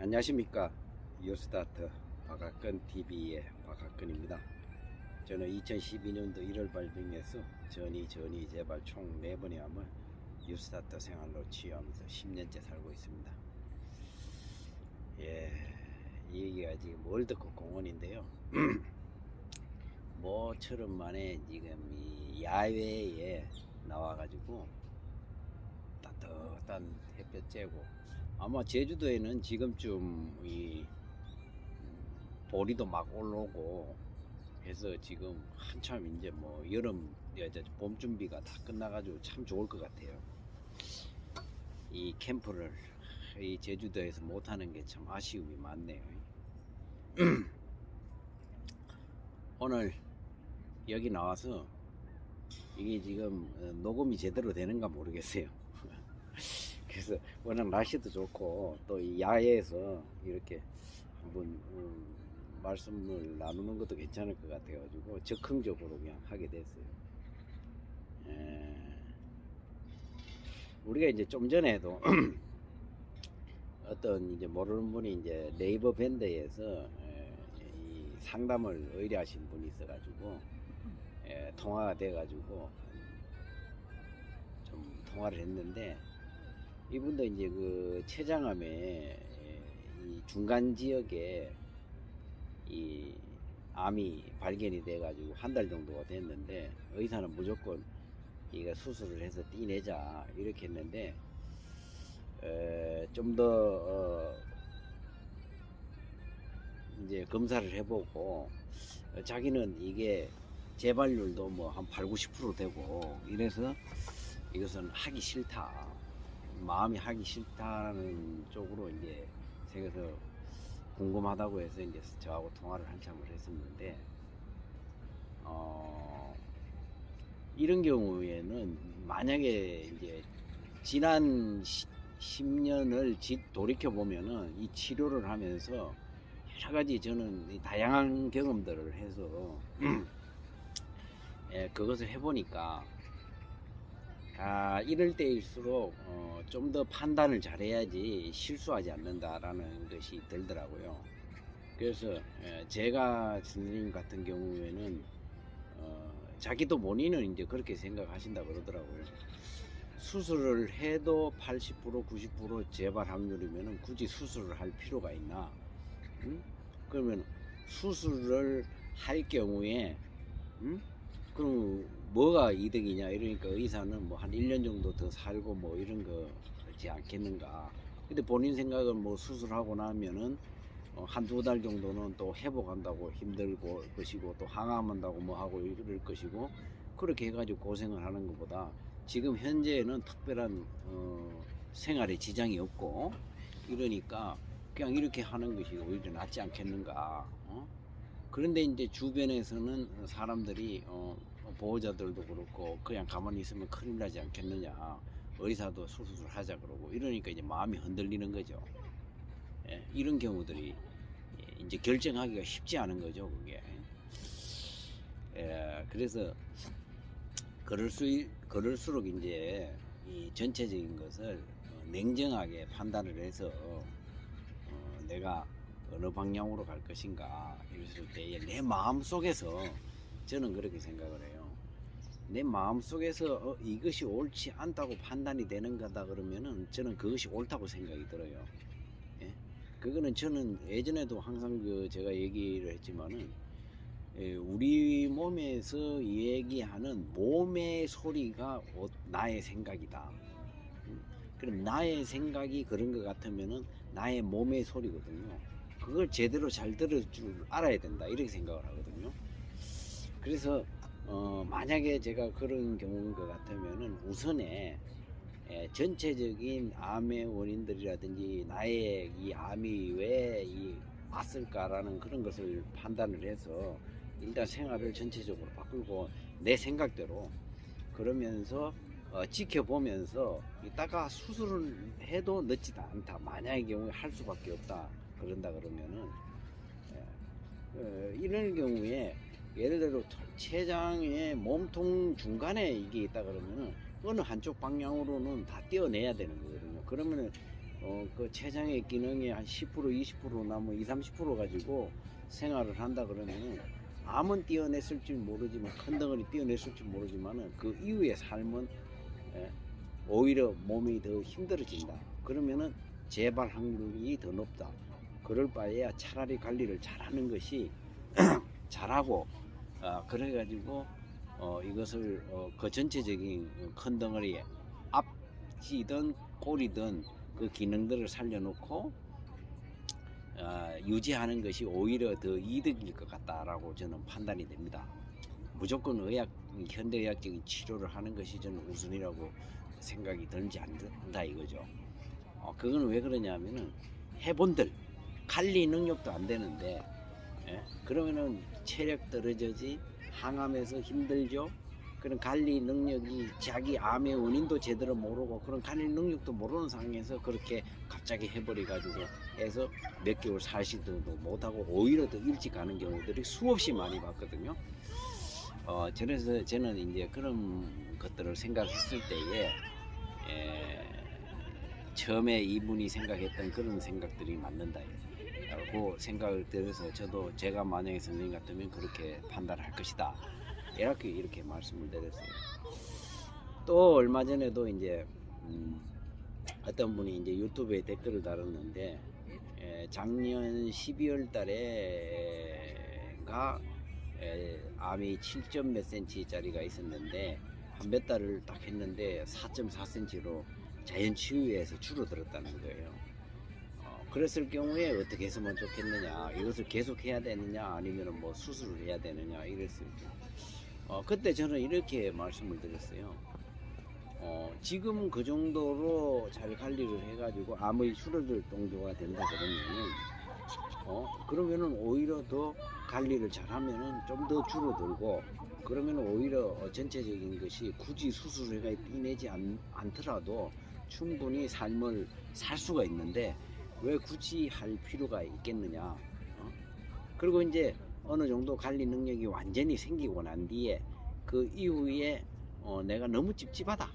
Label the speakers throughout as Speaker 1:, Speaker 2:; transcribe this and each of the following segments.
Speaker 1: 안녕하십니까. 뉴스타트 박학근TV의 박학근입니다. 저는 2012년도 1월 발병해서 전이 재발 총 4번의 암을 뉴스타트 생활로 치유하면서 10년째 살고 있습니다. 이 얘기가 지금 월드컵 공원인데요. 모처럼 만에 지금 이 야외에 나와가지고 따뜻한 햇볕 쬐고, 아마 제주도에는 지금쯤 이 보리도 막 올라오고 해서 지금 한참 이제 뭐 여름, 봄 준비가 다 끝나가지고 참 좋을 것 같아요. 이 캠프를 이 제주도에서 못하는 게 참 아쉬움이 많네요. 오늘 여기 나와서 이게 지금 녹음이 제대로 되는가 모르겠어요. 그래서 워낙 날씨도 좋고 또 이 야외에서 이렇게 한번 말씀을 나누는 것도 괜찮을 것 같아 가지고 적극적으로 그냥 하게 됐어요. 우리가 이제 좀 전에도 어떤 이제 모르는 분이 이제 네이버 밴드에서 이 상담을 의뢰하신 분이 있어가지고 통화가 돼가지고 좀 통화를 했는데, 이분도 이제 그 췌장암의 이 중간 지역에 이 암이 발견이 돼가지고 한 달 정도가 됐는데, 의사는 무조건 이거 수술을 해서 떼내자 이렇게 했는데, 좀 더 이제 검사를 해보고 자기는 이게 재발률도 뭐 한 8, 90% 되고 이래서 이것은 하기 싫다, 마음이 하기 싫다는 쪽으로 이제 생겨서 궁금하다고 해서 이제 저하고 통화를 한참을 했었는데, 이런 경우에는 만약에 이제 지난 10년을 돌이켜 보면은 이 치료를 하면서 여러 가지 저는 다양한 경험들을 해서 그것을 해보니까 이럴 때일수록 좀 더 판단을 잘해야지 실수하지 않는다라는 것이 들더라고요. 그래서 제가 선생님 같은 경우에는 자기도 본인은 이제 그렇게 생각하신다 그러더라고요. 수술을 해도 80% 90% 재발 확률이면 굳이 수술을 할 필요가 있나? 응? 그러면 수술을 할 경우에 그럼 뭐가 이득이냐 이러니까 의사는 뭐 한 1년 정도 더 살고 뭐 이런 거지 않겠는가. 근데 본인 생각은 뭐 수술하고 나면은 한두 달 정도는 또 회복한다고 힘들고 것이고, 또 항암한다고 뭐 하고 이럴 것이고, 그렇게 해가지고 고생을 하는 것보다 지금 현재는 특별한 생활에 지장이 없고 이러니까 그냥 이렇게 하는 것이 오히려 낫지 않겠는가. 그런데 이제 주변에서는 사람들이 보호자들도 그렇고 그냥 가만히 있으면 큰일 나지 않겠느냐, 의사도 수술을 하자 그러고 이러니까 이제 마음이 흔들리는 거죠. 이런 경우들이 이제 결정하기가 쉽지 않은 거죠, 그게. 그래서 그럴수록 이제 이 전체적인 것을 냉정하게 판단을 해서 내가 어느 방향으로 갈 것인가 이랬을 때 내 마음 속에서, 저는 그렇게 생각을 해요. 내 마음 속에서 이것이 옳지 않다고 판단이 되는 거다 그러면은 저는 그것이 옳다고 생각이 들어요. 그거는 저는 예전에도 항상 제가 얘기를 했지만은, 우리 몸에서 얘기하는 몸의 소리가 나의 생각이다. 그럼 나의 생각이 그런 것 같으면은 나의 몸의 소리거든요. 그걸 제대로 잘 들을 줄 알아야 된다 이렇게 생각을 하거든요. 그래서 만약에 제가 그런 경우인 것 같으면은 우선에 전체적인 암의 원인들이라든지 나의 이 암이 왜 왔을까라는 그런 것을 판단을 해서 일단 생활을 전체적으로 바꾸고 내 생각대로, 그러면서 지켜보면서 이따가 수술을 해도 늦지도 않다, 만약의 경우에 할 수밖에 없다 그런다 그러면은 이런 경우에 예를 들어 췌장의 몸통 중간에 이게 있다 그러면은 어느 한쪽 방향으로는 다 떼어내야 되는 거거든요. 그러면은 그 췌장의 기능이 한 10% 20%나 뭐 20, 30% 가지고 생활을 한다 그러면 암은 띄어냈을 줄 모르지만 큰 덩어리 띄어냈을 줄 모르지만은 그 이후의 삶은 예, 오히려 몸이 더 힘들어진다. 그러면은 재발 확률이 더 높다. 그럴 바에야 차라리 관리를 잘하는 것이 잘하고 그래가지고 이것을 그 전체적인 큰 덩어리에 앞지든 꼬리든 그 기능들을 살려놓고 유지하는 것이 오히려 더 이득일 것 같다라고 저는 판단이 됩니다. 무조건 현대의학적인 치료를 하는 것이 저는 우선이라고 생각이 들지 않는다 이거죠. 그건 왜 그러냐면은 해본들 관리 능력도 안 되는데 그러면은 체력 떨어져지 항암에서 힘들죠. 그런 관리 능력이 자기 암의 원인도 제대로 모르고 그런 관리 능력도 모르는 상황에서 그렇게 갑자기 해버려 가지고 해서 몇 개월 살지도 못하고 오히려 더 일찍 가는 경우들이 수없이 많이 봤거든요. 그래서 저는 이제 그런 것들을 생각했을 때에 처음에 이분이 생각했던 그런 생각들이 맞는다 라고 생각을 들어서 저도 제가 만약에 선생님 같으면 그렇게 판단할 것이다 이렇게 말씀을 드렸어요. 또 얼마 전에도 이제 어떤 분이 이제 유튜브에 댓글을 달았는데 작년 12월 달에가 암이 7점 몇 cm짜리가 있었는데 한 몇 달을 딱 했는데 4.4cm로 자연치유에서 줄어들었다는 거예요. 그랬을 경우에 어떻게 했으면 좋겠느냐, 이것을 계속 해야 되느냐 아니면 뭐 수술을 해야 되느냐 이랬을 때 그때 저는 이렇게 말씀을 드렸어요. 지금 그 정도로 잘 관리를 해가지고 암의 줄어들 정도가 된다 그러면은 오히려 더 관리를 잘하면은 좀 더 줄어들고 그러면 오히려 전체적인 것이 굳이 수술을 떼내지 않더라도 충분히 삶을 살 수가 있는데 왜 굳이 할 필요가 있겠느냐. 그리고 이제 어느 정도 관리 능력이 완전히 생기고 난 뒤에 그 이후에 내가 너무 찝찝하다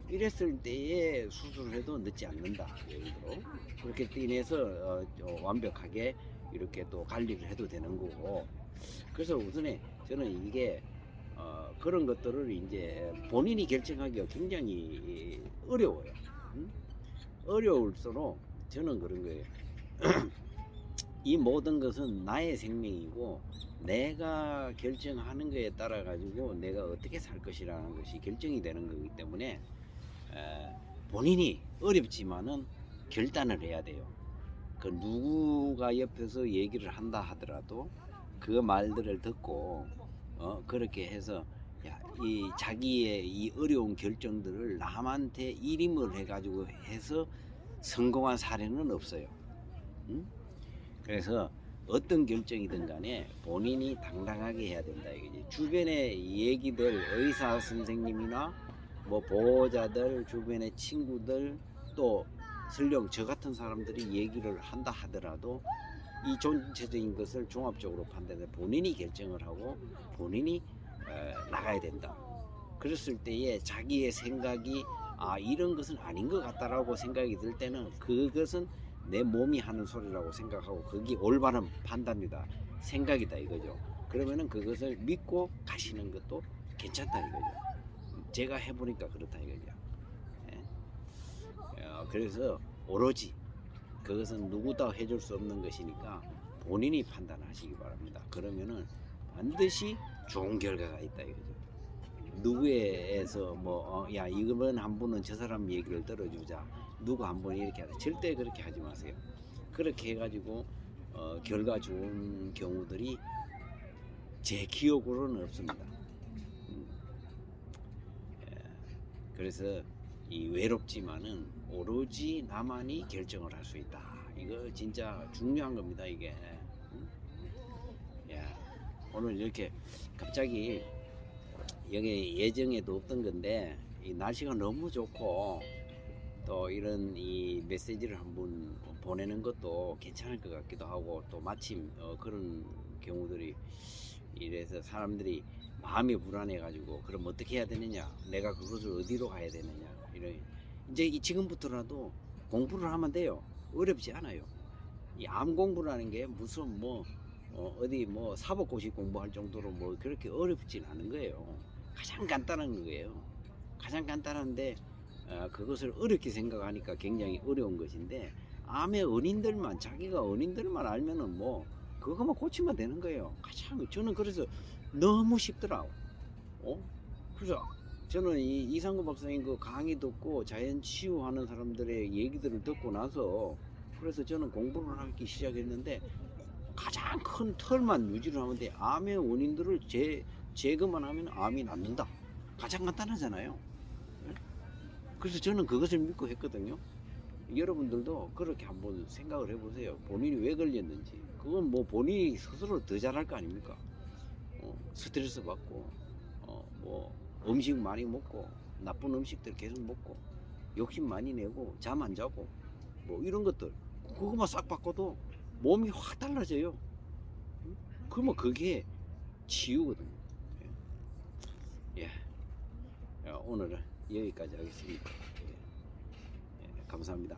Speaker 1: 이랬을 때에 수술을 해도 늦지 않는다. 예를 들어 그렇게 떼내서 완벽하게 이렇게 또 관리를 해도 되는 거고. 그래서 우선에 저는 이게 그런 것들을 이제 본인이 결정하기가 굉장히 어려워요. 어려울수록 저는 그런 거예요. 이 모든 것은 나의 생명이고 내가 결정하는 것에 따라 가지고 내가 어떻게 살 것이라는 것이 결정이 되는 거기 때문에 본인이 어렵지만은 결단을 해야 돼요. 그 누구가 옆에서 얘기를 한다 하더라도 그 말들을 듣고 그렇게 해서 이 자기의 이 어려운 결정들을 남한테 일임을 해가지고 해서 성공한 사례는 없어요. 그래서 어떤 결정이든 간에 본인이 당당하게 해야 된다 이거지. 주변의 얘기들, 의사 선생님이나 뭐 보호자들, 주변의 친구들, 또 설령 저 같은 사람들이 얘기를 한다 하더라도 이 전체적인 것을 종합적으로 판단해 본인이 결정을 하고 본인이 나가야 된다. 그랬을 때에 자기의 생각이 이런 것은 아닌 것 같다라고 생각이 들 때는 그것은 내 몸이 하는 소리라고 생각하고 그게 올바른 판단이다, 생각이다 이거죠. 그러면은 그것을 믿고 가시는 것도 괜찮다 이거죠. 제가 해보니까 그렇다 이거죠. 그래서 오로지 그것은 누구도 해줄 수 없는 것이니까 본인이 판단하시기 바랍니다. 그러면은 반드시 좋은 결과가 있다 이거죠. 누구에서 야 이번 한 분은 저 사람 얘기를 들어주자, 누구 한 분이 이렇게 하자, 절대 그렇게 하지 마세요. 그렇게 해가지고 결과 좋은 경우들이 제 기억으로는 없습니다. 그래서 이 외롭지만은 오로지 나만이 결정을 할 수 있다. 이거 진짜 중요한 겁니다 이게. 오늘 이렇게 갑자기 여기 예정에도 없던 건데 이 날씨가 너무 좋고 또 이런 이 메시지를 한번 보내는 것도 괜찮을 것 같기도 하고, 또 마침 그런 경우들이 이래서 사람들이 마음이 불안해 가지고 그럼 어떻게 해야 되느냐, 내가 그것을 어디로 가야 되느냐, 이런 이제 지금부터라도 공부를 하면 돼요. 어렵지 않아요. 이 암 공부라는 게 무슨 뭐 어디 뭐 사법고시 공부할 정도로 뭐 그렇게 어렵진 않은 거예요. 가장 간단한 거예요. 가장 간단한데 그것을 어렵게 생각하니까 굉장히 어려운 것인데, 암의 원인들만 자기가 원인들만 알면은 뭐 그거만 고치면 되는 거예요. 가장 저는 그래서 너무 쉽더라고. 그래서 저는 이 이상구 박사님 그 강의 듣고 자연 치유하는 사람들의 얘기들을 듣고 나서 그래서 저는 공부를 하기 시작했는데, 가장 큰 털만 유지를 하면 돼. 암의 원인들을 제거만 하면 암이 낫는다. 가장 간단하잖아요. 그래서 저는 그것을 믿고 했거든요. 여러분들도 그렇게 한번 생각을 해보세요. 본인이 왜 걸렸는지. 그건 뭐 본인이 스스로 더 잘할 거 아닙니까? 스트레스 받고, 뭐 음식 많이 먹고, 나쁜 음식들 계속 먹고, 욕심 많이 내고, 잠 안 자고, 뭐 이런 것들. 그거만 싹 바꿔도 몸이 확 달라져요. 그러면 그게 치유거든요. 예. 오늘은 여기까지 하겠습니다. 예. 감사합니다.